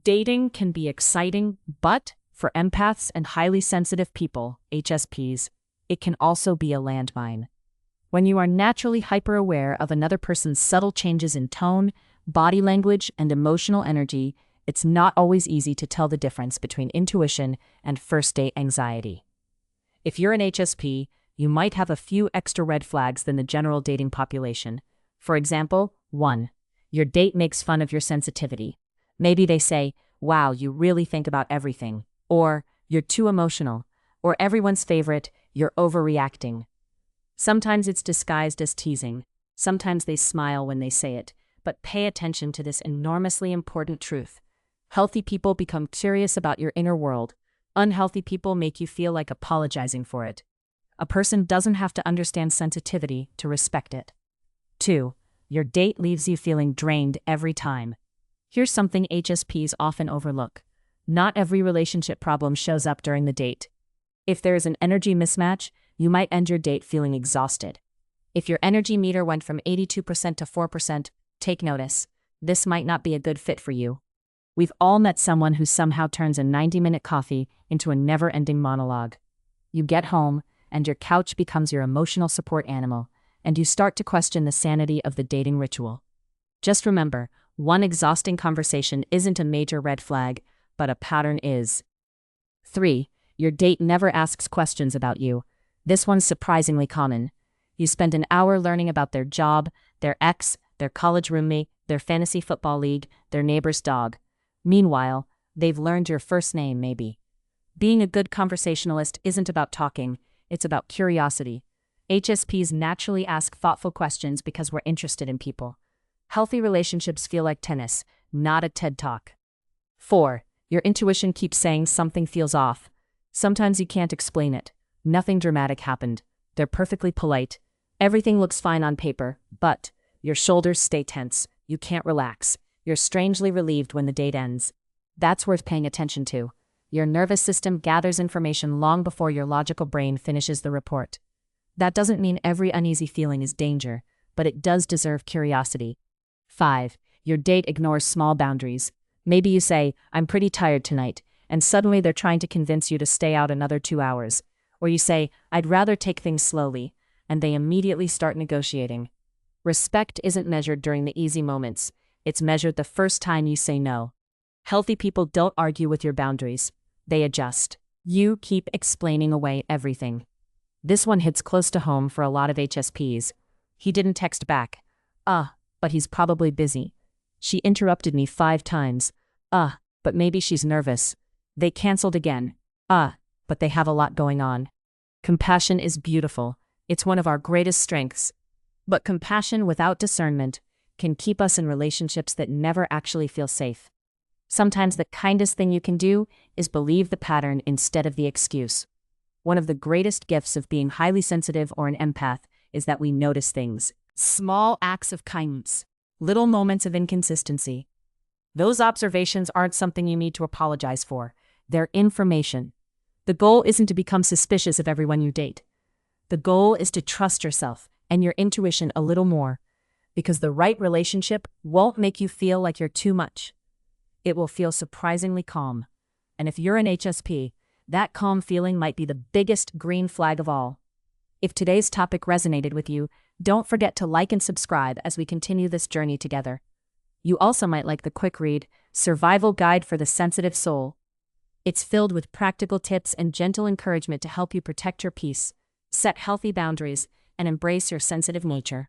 Dating can be exciting, but for empaths and highly sensitive people, HSPs, it can also be a landmine. When you are naturally hyper-aware of another person's subtle changes in tone, body language, and emotional energy, it's not always easy to tell the difference between intuition and first-date anxiety. If you're an HSP, you might have a few extra red flags than the general dating population. For example, 1. Your date makes fun of your sensitivity. Maybe they say, "Wow, you really think about everything," or "You're too emotional," or everyone's favorite, "You're overreacting." Sometimes it's disguised as teasing. Sometimes they smile when they say it, but pay attention to this enormously important truth. Healthy people become curious about your inner world. Unhealthy people make you feel like apologizing for it. A person doesn't have to understand sensitivity to respect it. 2. Your date leaves you feeling drained every time. Here's something HSPs often overlook. Not every relationship problem shows up during the date. If there is an energy mismatch, you might end your date feeling exhausted. If your energy meter went from 82% to 4%, take notice. This might not be a good fit for you. We've all met someone who somehow turns a 90-minute coffee into a never-ending monologue. You get home, and your couch becomes your emotional support animal, and you start to question the sanity of the dating ritual. Just remember, one exhausting conversation isn't a major red flag, but a pattern is. 3. Your date never asks questions about you. This one's surprisingly common. You spend an hour learning about their job, their ex, their college roommate, their fantasy football league, their neighbor's dog. Meanwhile, they've learned your first name, maybe. Being a good conversationalist isn't about talking, it's about curiosity. HSPs naturally ask thoughtful questions because we're interested in people. Healthy relationships feel like tennis, not a TED Talk. 4. Your intuition keeps saying something feels off. Sometimes you can't explain it. Nothing dramatic happened. They're perfectly polite. Everything looks fine on paper, but your shoulders stay tense. You can't relax. You're strangely relieved when the date ends. That's worth paying attention to. Your nervous system gathers information long before your logical brain finishes the report. That doesn't mean every uneasy feeling is danger, but it does deserve curiosity. 5. Your date ignores small boundaries. Maybe you say, "I'm pretty tired tonight," and suddenly they're trying to convince you to stay out another 2 hours. Or you say, "I'd rather take things slowly," and they immediately start negotiating. Respect isn't measured during the easy moments. It's measured the first time you say no. Healthy people don't argue with your boundaries. They adjust. You keep explaining away everything. This one hits close to home for a lot of HSPs. "He didn't text back." But he's probably busy. "She interrupted me 5 times." But maybe she's nervous." "They canceled again." But they have a lot going on." Compassion is beautiful. It's one of our greatest strengths. But compassion without discernment can keep us in relationships that never actually feel safe. Sometimes the kindest thing you can do is believe the pattern instead of the excuse. One of the greatest gifts of being highly sensitive or an empath is that we notice things. Small acts of kindness. Little moments of inconsistency. Those observations aren't something you need to apologize for. They're information. The goal isn't to become suspicious of everyone you date. The goal is to trust yourself and your intuition a little more, because the right relationship won't make you feel like you're too much. It will feel surprisingly calm. And if you're an HSP, that calm feeling might be the biggest green flag of all. If today's topic resonated with you, don't forget to like and subscribe as we continue this journey together. You also might like the quick read, Survival Guide for the Sensitive Soul. It's filled with practical tips and gentle encouragement to help you protect your peace, set healthy boundaries, and embrace your sensitive nature.